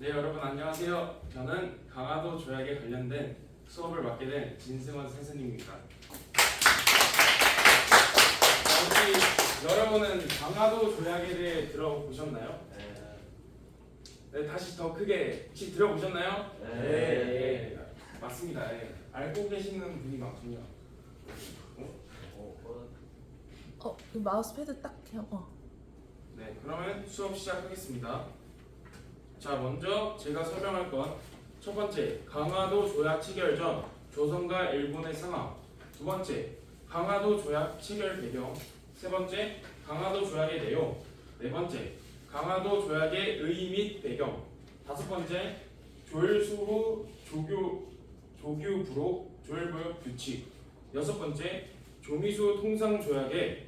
네, 여러분 안녕하세요. 저는 강화도 조약에 관련된 수업을 맡게 된 진승원 선생님입니다. 혹시 여러분은 강화도 조약에 대해 들어보셨나요? 네, 다시 더 크게 혹시 들어보셨나요? 네, 맞습니다. 네. 알고 계시는 분이 많군요. 그 마우스패드 딱 그냥 네, 그러면 수업 시작하겠습니다. 자, 먼저 제가 설명할 건 첫 번째, 강화도 조약 체결 전 조선과 일본의 상황. 두 번째, 강화도 조약 체결 배경. 세 번째, 강화도 조약의 내용. 네 번째, 강화도 조약의 의의 및 배경. 다섯 번째, 조율수 후 조규부로 조율부역 규칙. 여섯 번째, 조미수 통상 조약의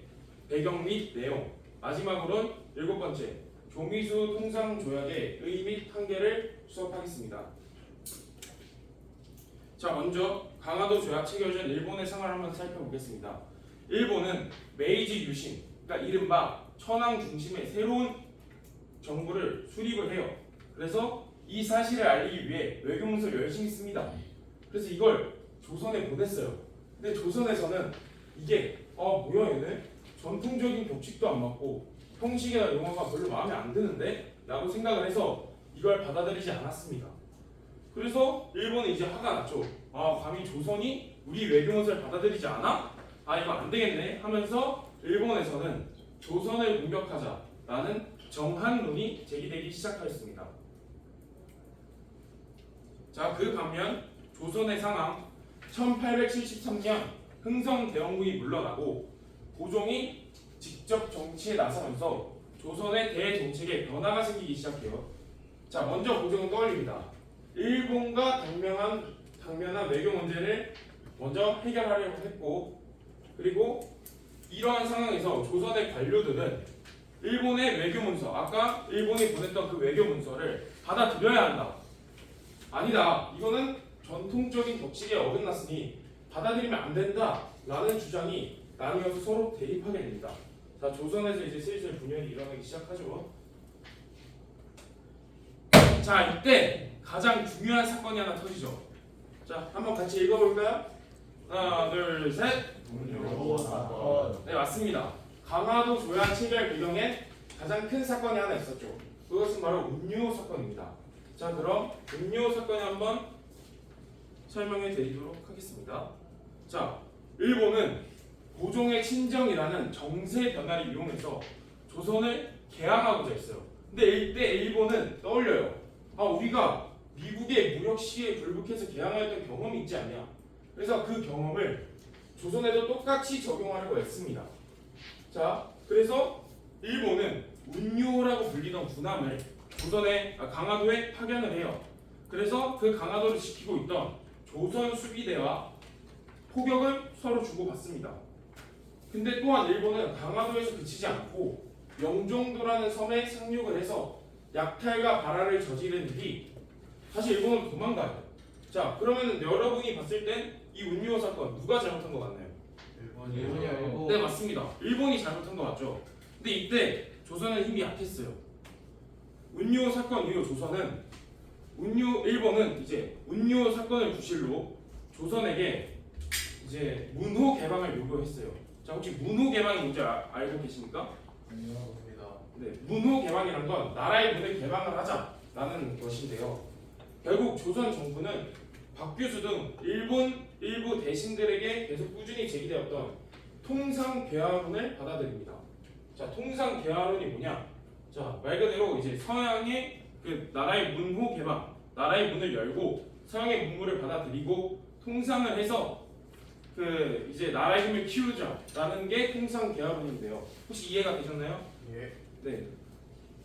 배경 및 내용. 마지막으로는 일곱 번째, 조미수 통상 조약의 의의 및 한계를 수업하겠습니다. 자, 먼저 강화도 조약 체결 전 일본의 상황을 한번 살펴보겠습니다. 일본은 메이지 유신, 그러니까 이른바 천황 중심의 새로운 정부를 수립을 해요. 그래서 이 사실을 알리기 위해 외교문서를 열심히 씁니다. 그래서 이걸 조선에 보냈어요. 근데 조선에서는 이게 뭐야 얘네? 전통적인 격식도 안 맞고 형식이나 용어가 별로 마음에 안 드는데? 라고 생각을 해서 이걸 받아들이지 않았습니다. 그래서 일본은 이제 화가 났죠. 감히 조선이 우리 외교문서를 받아들이지 않아? 이거 안 되겠네 하면서 일본에서는 조선을 공격하자라는 정한론이 제기되기 시작하였습니다. 자, 그 반면 조선의 상황 1873년 흥성대원군이 물러나고 고종이 직접 정치에 나서면서 조선의 대정책에 변화가 생기기 시작해요. 자, 먼저 고종은 떠올립니다. 일본과 당면한 외교 문제를 먼저 해결하려고 했고, 그리고 이러한 상황에서 조선의 관료들은 일본의 외교 문서, 아까 일본이 보냈던 그 외교 문서를 받아들여야 한다. 아니다. 이거는 전통적인 격식에 어긋났으니 받아들이면 안 된다. 라는 주장이 나뉘어서 서로 대립하게 됩니다. 자, 조선에서 이제 슬슬 분열이 일어나기 시작하죠. 자, 이때 가장 중요한 사건이 하나 터지죠. 자, 한번 같이 읽어볼까요? 하나, 둘, 셋. 운요 사건. 네, 맞습니다. 강화도 조약 체결 배경에 가장 큰 사건이 하나 있었죠. 그것은 바로 운요 사건입니다. 자, 그럼 운요 사건을 한번 설명해 드리도록 하겠습니다. 자, 일본은 고종의 친정이라는 정세 변화를 이용해서 조선을 개항하고자 했어요. 근데 이때 일본은 떠올려요. 우리가 미국의 무력 시기에 굴복해서 개항하였던 경험이 있지 않냐. 그래서 그 경험을 조선에도 똑같이 적용하려고 했습니다. 자, 그래서 일본은 운요라고 불리던 군함을 강화도에 파견을 해요. 그래서 그 강화도를 지키고 있던 조선 수비대와 포격을 서로 주고받습니다. 근데 또한 일본은 강화도에서 그치지 않고 영종도라는 섬에 상륙을 해서 약탈과 발화를 저지른 뒤 다시 일본으로 도망가요. 자, 그러면 여러분이 봤을 땐 이 운요 사건 누가 잘못한 것 같나요? 일본이요. 네, 맞습니다. 일본이 잘못한 것 같죠. 근데 이때 조선은 힘이 약했어요. 운요 사건 이후 일본은 이제 운요 사건을 구실로 조선에게 이제 문호 개방을 요구했어요. 자, 혹시 문호 개방이 뭔지 알고 계십니까? 안녕하십니다. 네, 문호 개방이란 건 나라의 문을 개방을 하자라는 것인데요. 결국 조선 정부는 박규수 등 일본 일부 대신들에게 계속 꾸준히 제기되었던 통상개화론을 받아들입니다. 자, 통상개화론이 뭐냐? 자, 말 그대로 이제 서양의 그 나라의 문호 개방, 나라의 문을 열고 서양의 문물을 받아들이고 통상을 해서 그 이제 나라의 힘을 키우자라는 게 통상개화론인데요. 혹시 이해가 되셨나요? 예. 네.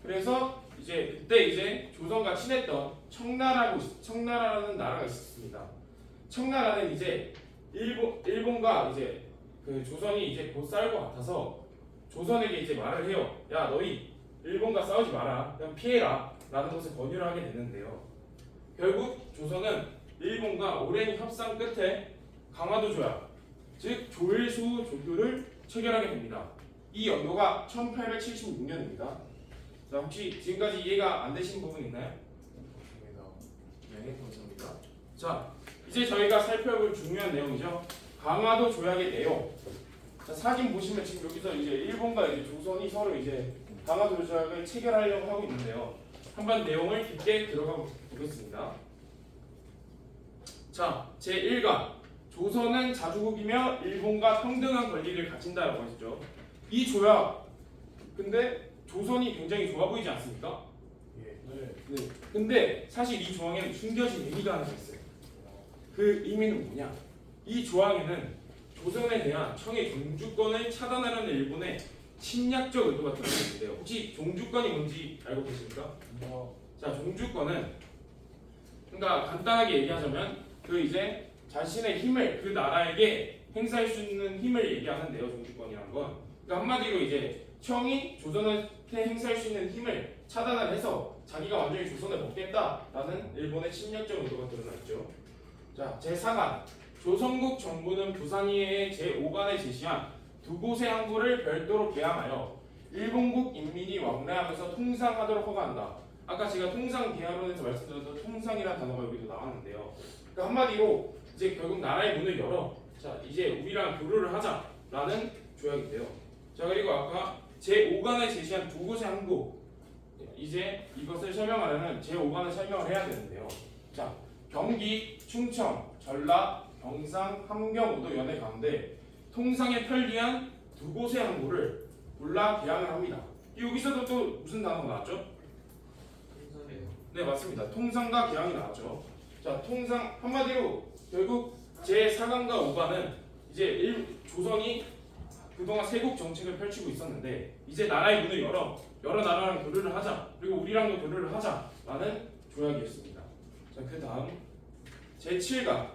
그래서 그때 이제 조선과 친했던 청나라라는 나라가 있었습니다. 청나라는 이제 일본과 이제 그 조선이 이제 곧 싸울 것 같아서 조선에게 이제 말을 해요. 야, 너희 일본과 싸우지 마라. 그냥 피해라. 라는 것을 권유를 하게 되는데요. 결국 조선은 일본과 오랜 협상 끝에 강화도 조약, 즉 조일수 조규를 체결하게 됩니다. 이 연도가 1876년입니다. 자, 혹시 지금까지 이해가 안 되신 부분 있나요? 네, 감사합니다. 자, 이제 저희가 살펴볼 중요한 내용이죠. 강화도 조약의 내용. 자, 사진 보시면 지금 여기서 이제 일본과 이제 조선이 서로 이제 강화도 조약을 체결하려고 하고 있는데요. 한번 내용을 깊게 들어가 보겠습니다. 자, 제1강 조선은 자주국이며 일본과 평등한 권리를 가진다라고 했죠. 이 조약 근데 조선이 굉장히 좋아 보이지 않습니까? 예. 네. 근데 사실 이 조항에는 숨겨진 의미가 하나 있어요. 그 의미는 뭐냐? 이 조항에는 조선에 대한 청의 종주권을 차단하려는 일본의 침략적 의도가 들어가 있는데요. 혹시 종주권이 뭔지 알고 계십니까? 자, 종주권은 그러니까 간단하게 얘기하자면 그 이제 자신의 힘을 그 나라에게 행사할 수 있는 힘을 얘기하는데요. 종주권이란 건 그러니까 한마디로 이제 청이 조선한테 행사할 수 있는 힘을 차단을 해서 자기가 완전히 조선을 먹겠다라는 일본의 침략적 의도가 드러나 있죠. 자, 제4간 조선국 정부는 부산이해의 제5간에 제시한 두 곳의 항구를 별도로 개항하여 일본국 인민이 왕래하면서 통상하도록 허가한다. 아까 제가 통상 개항론에서 말씀드렸던 통상이라는 단어가 여기도 나왔는데요. 그러니까 한마디로 이제 결국 나라의 문을 열어 자 이제 우리랑 교류를 하자라는 조약인데요. 자 그리고 아까 제5간에 제시한 두 곳의 항구 이제 이것을 설명하려면 제5간을 설명을 해야 되는데요. 자 경기, 충청, 전라, 경상, 함경, 우도, 연해 가운데 통상에 편리한 두 곳의 항구를 골라 개항을 합니다. 여기서도 또 무슨 단어가 나왔죠? 네 맞습니다. 통상과 개항이 나왔죠. 자 통상 한마디로 결국 제4강과 5강은 이제 조선이 그동안 세국 정책을 펼치고 있었는데 이제 나라의 문을 열어 여러 나라랑 교류를 하자 그리고 우리랑도 교류를 하자라는 조약이었습니다. 자 그 다음 제7강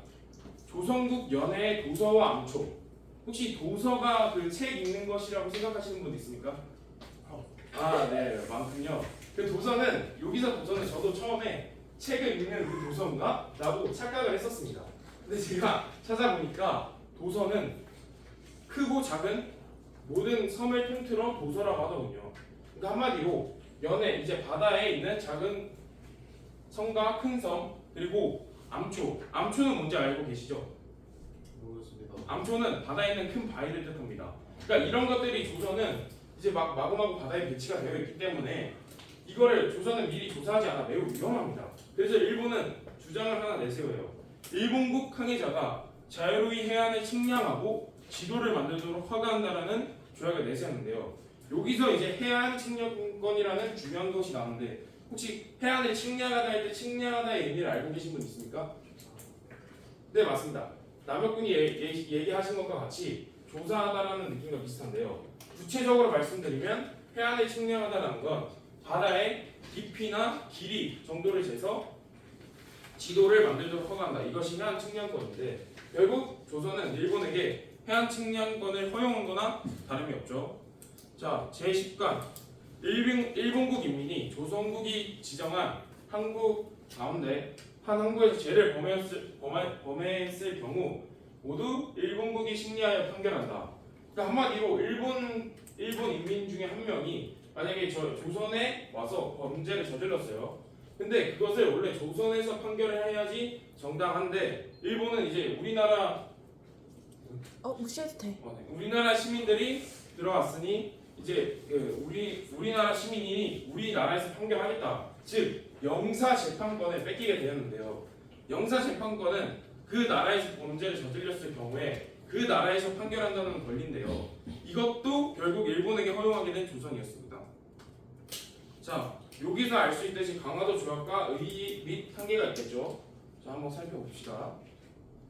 조선국 연해의 도서와 암초. 혹시 도서가 그 책 읽는 것이라고 생각하시는 분 있습니까? 아, 네, 많군요. 그 도서는 여기서 도서는 저도 처음에 책을 읽는 그 도서인가? 라고 착각을 했었습니다. 근데 제가 찾아보니까 도서는 크고 작은 모든 섬을 통틀어 도서라고 하더군요. 그러니까 한마디로 연해 이제 바다에 있는 작은 섬과 큰 섬 그리고 암초. 암초는 뭔지 알고 계시죠? 모르겠습니다. 암초는 바다에 있는 큰 바위를 뜻합니다. 그러니까 이런 것들이 조선은 이제 막 마구마구 바다에 배치가 되어 있기 때문에 이거를 조선은 미리 조사하지 않아 매우 위험합니다. 그래서 일본은 주장을 하나 내세워요. 일본국 항해자가 자유로이 해안을 침략하고 지도를 만들도록 허가한다라는 조약을 내세웠는데요. 여기서 이제 해안 침략권이라는 중요한 것이 나오는데 혹시 해안을 침략하다 할 때 침략하다의 의미를 알고 계신 분 있습니까? 네 맞습니다. 남혁군이 얘기하신 것과 같이 조사하다라는 느낌과 비슷한데요. 구체적으로 말씀드리면 해안을 침략하다라는 건 바다의 깊이나 길이 정도를 재서 지도를 만들도록 허가한다. 이것이 해안 침략권인데 결국 조선은 일본에게 해안 침략권을 허용한 거나 다름이 없죠. 자, 제10간 일본국 인민이 조선국이 지정한 항구 가운데 한 항구에서 죄를 범했을 경우 모두 일본국이 심리하여 판결한다. 그러니까 한마디로 일본 인민 중에 한 명이 만약에 조선에 와서 범죄를 저질렀어요. 근데 그것을 원래 조선에서 판결을 해야지 정당한데 일본은 이제 우리나라 무시해도 돼. 네. 우리나라 시민들이 들어왔으니 이제 우리나라 시민이 우리나라에서 판결하겠다. 즉 영사 재판권을 뺏기게 되었는데요. 영사 재판권은 그 나라에서 범죄를 저질렀을 경우에 그 나라에서 판결한다는 권리인데요. 이것도 결국 일본에게 허용하게 된 조선이었습니다. 자, 여기서 알 수 있듯이 강화도 조약과 의의 및 한계가 있겠죠. 자, 한번 살펴봅시다.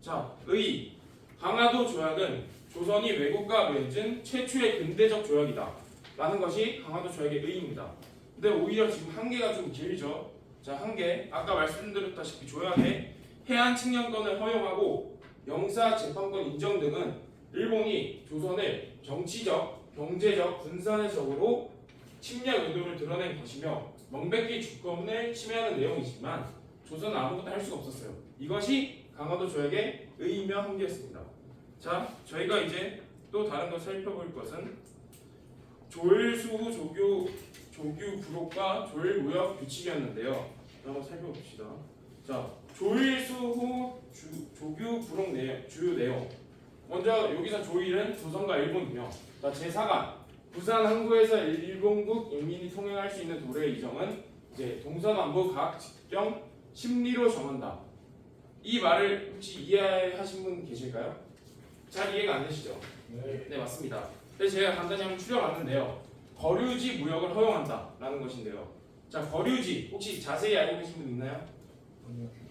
자, 의의. 강화도 조약은 조선이 외국과 맺은 최초의 근대적 조약이다 라는 것이 강화도 조약의 의의입니다. 근데 오히려 지금 한계가 좀 길죠. 자, 한계. 아까 말씀드렸다시피 조약에 해안 측량권을 허용하고 영사 재판권 인정 등은 일본이 조선을 정치적, 경제적, 군사적으로 침략 의도를 드러낸 것이며 명백히 주권을 침해하는 내용이지만 조선은 아무것도 할 수가 없었어요. 이것이 강화도 조약의 의의며 한계였습니다. 자, 저희가 이제 또 다른 걸 살펴볼 것은 조일수후 조규 부록과 조일무역 규칙이었는데요. 한번 살펴봅시다. 자, 조일수 후 조규 부록 주요 내용. 먼저 여기서 조일은 조선과 일본 운영. 자, 제4간 부산 항구에서 일본국 인민이 통행할 수 있는 도로의 이정은 이제 동서남북 각 직경 심리로 정한다. 이 말을 혹시 이해하신 분 계실까요? 잘 이해가 안 되시죠? 네, 맞습니다. 그래서 제가 간단히 한번 추려봤는데요. 거류지 무역을 허용한다라는 것인데요. 자, 거류지 혹시 자세히 알고 계신 분 있나요?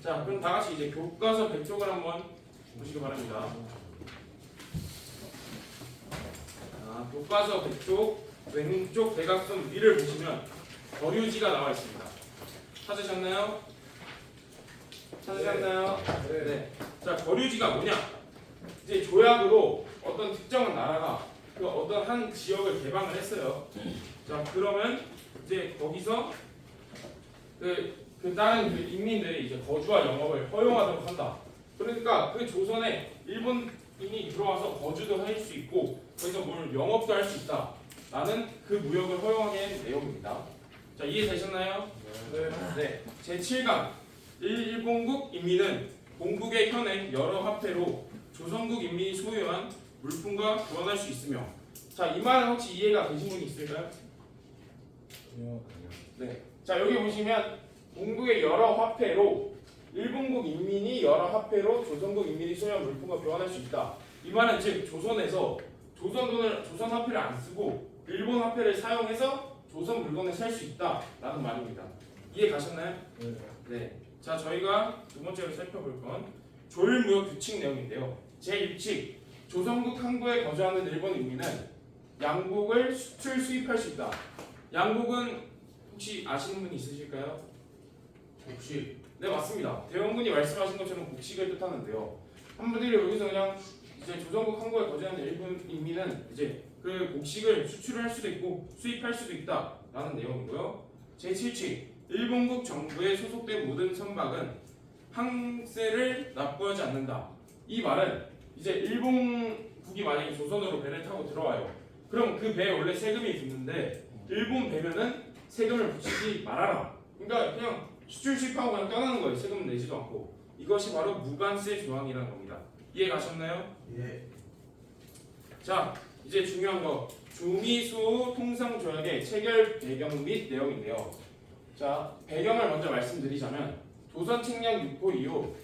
자, 그럼 다 같이 이제 교과서 100쪽을 한번 보시기 바랍니다. 자, 교과서 100쪽 왼쪽 대각선 위를 보시면 거류지가 나와 있습니다. 찾으셨나요? 찾으셨나요? 네. 자, 거류지가 뭐냐? 이제 조약으로 어떤 특정한 나라가 그 어떤 한 지역을 개방을 했어요. 자, 그러면 이제 거기서 그 다른 그 인민들이 이제 거주와 영업을 허용하도록 한다. 그러니까 그 조선에 일본인이 들어와서 거주도 할 수 있고 거기서 뭘 영업도 할 수 있다. 라는 그 무역을 허용하게 한 내용입니다. 자, 이해되셨나요? 네. 제7강 일본국 인민은 본국의 현행 여러 화폐로 조선국 인민이 소유한 물품과 교환할 수 있으며. 자, 이 말은 혹시 이해가 되신 분이 있을까요? 네. 자, 여기 보시면 본국의 여러 화폐로 일본국 인민이 여러 화폐로 조선국 인민이 소유한 물품과 교환할 수 있다. 이 말은 즉 조선에서 조선 화폐를 안 쓰고 일본 화폐를 사용해서 조선 물건을 살 수 있다라는 말입니다. 이해 가셨나요? 네. 자, 저희가 두 번째로 살펴볼 건 조일무역 규칙 내용인데요. 제6칙 조선국 항구에 거주하는 일본 인민은 양국을 수출 수입할 수 있다. 양국은 혹시 아시는 분이 있으실까요? 곡식. 네, 맞습니다. 대원군이 말씀하신 것처럼 곡식을 뜻하는데요. 한분들이 여기서 그냥 이제 조선국 항구에 거주하는 일본 인민은 이제 그 곡식을 수출을 할 수도 있고 수입할 수도 있다라는 내용이고요. 제7칙 일본국 정부에 소속된 모든 선박은 항세를 납부하지 않는다. 이 말은 이제 일본국이 만약에 조선으로 배를 타고 들어와요. 그럼 그 배에 원래 세금이 붙는데 일본 배면은 세금을 붙이지 말아라. 그러니까 그냥 수출 수입하고 그냥 떠나는 거예요. 세금 내지도 않고. 이것이 바로 무관세 조항이라는 겁니다. 이해 가셨나요? 예. 자, 이제 중요한 거 조미수 통상조약의 체결 배경 및 내용인데요. 자, 배경을 먼저 말씀드리자면 조선 책량 유포 이후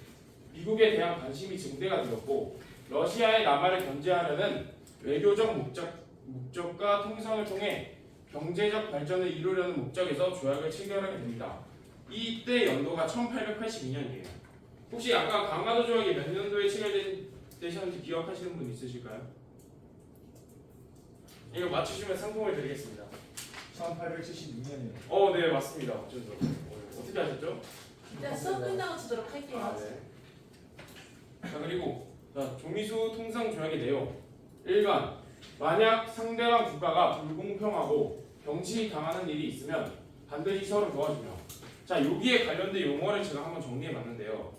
미국에 대한 관심이 증대가 되었고 러시아의 남하를 견제하려는 외교적 목적과 통상을 통해 경제적 발전을 이루려는 목적에서 조약을 체결하게 됩니다. 이때 연도가 1882년이에요. 혹시 아까 강화도 조약이 몇 년도에 체결되셨는지 기억하시는 분 있으실까요? 이거 맞추시면 상품을 드리겠습니다. 1876년이요. 네, 맞습니다. 어쩐죠? 어떻게 하셨죠? 일단 수업 끝나고 주도록 할게요. 네. 자, 그리고 조미수 통상 조약의 내용 1번 만약 상대방 국가가 불공평하고 병치당하는 일이 있으면 반드시 서로 도와주며. 자, 여기에 관련된 용어를 제가 한번 정리해봤는데요.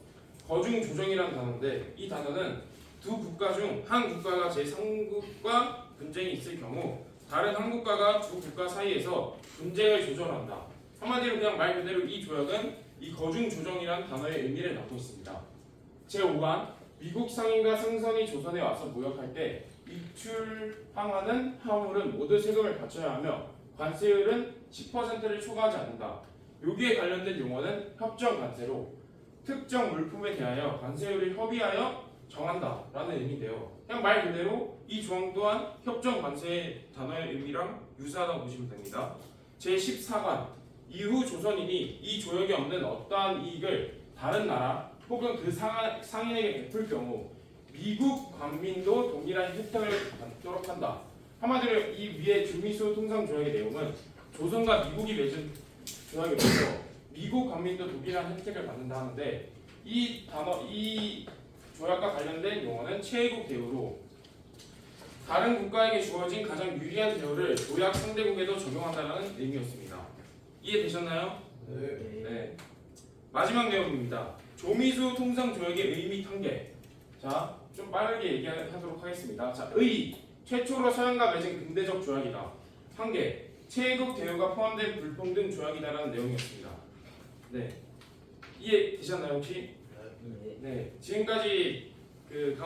거중조정이라는 단어인데 이 단어는 두 국가 중 한 국가가 제3국과 분쟁이 있을 경우 다른 한 국가가 두 국가 사이에서 분쟁을 조절한다. 한마디로 그냥 말 그대로 이 조약은 이 거중조정이라는 단어의 의미를 갖고 있습니다. 제5간 미국 상인과 생선이 조선에 와서 무역할 때 입출항하는 화물은 모두 세금을 바쳐야 하며 관세율은 10%를 초과하지 않는다. 여기에 관련된 용어는 협정관세로 특정 물품에 대하여 관세율을 협의하여 정한다라는 의미인데요. 그냥 말 그대로 이 조항 또한 협정관세의 단어의 의미랑 유사하다고 보시면 됩니다. 제14관 이후 조선인이 이 조약에 없는 어떠한 이익을 다른 나라 혹은 그 상인에게 베풀 경우 미국 관민도 동일한 혜택을 받도록 한다. 한마디로 이 위에 조미수 통상 조약의 내용은 조선과 미국이 맺은 조약에서 미국 관민도 동일한 혜택을 받는다 하는데 이 조약과 관련된 용어는 최애국 대우로 다른 국가에게 주어진 가장 유리한 대우를 조약 상대국에도 적용한다는 의미였습니다. 이해되셨나요? 네. 마지막 내용입니다. 조미수 통상 조약의 의미 판계. 자, 좀 빠르게 얘기하도록 하겠습니다. 자, 최초로 서양과 맺은 근대적 조약이다. 판계. 최애국 대우가 포함된 불평등 조약이다라는 내용이었습니다. 네. 이해 되셨나요 혹시? 네. 네. 지금까지 그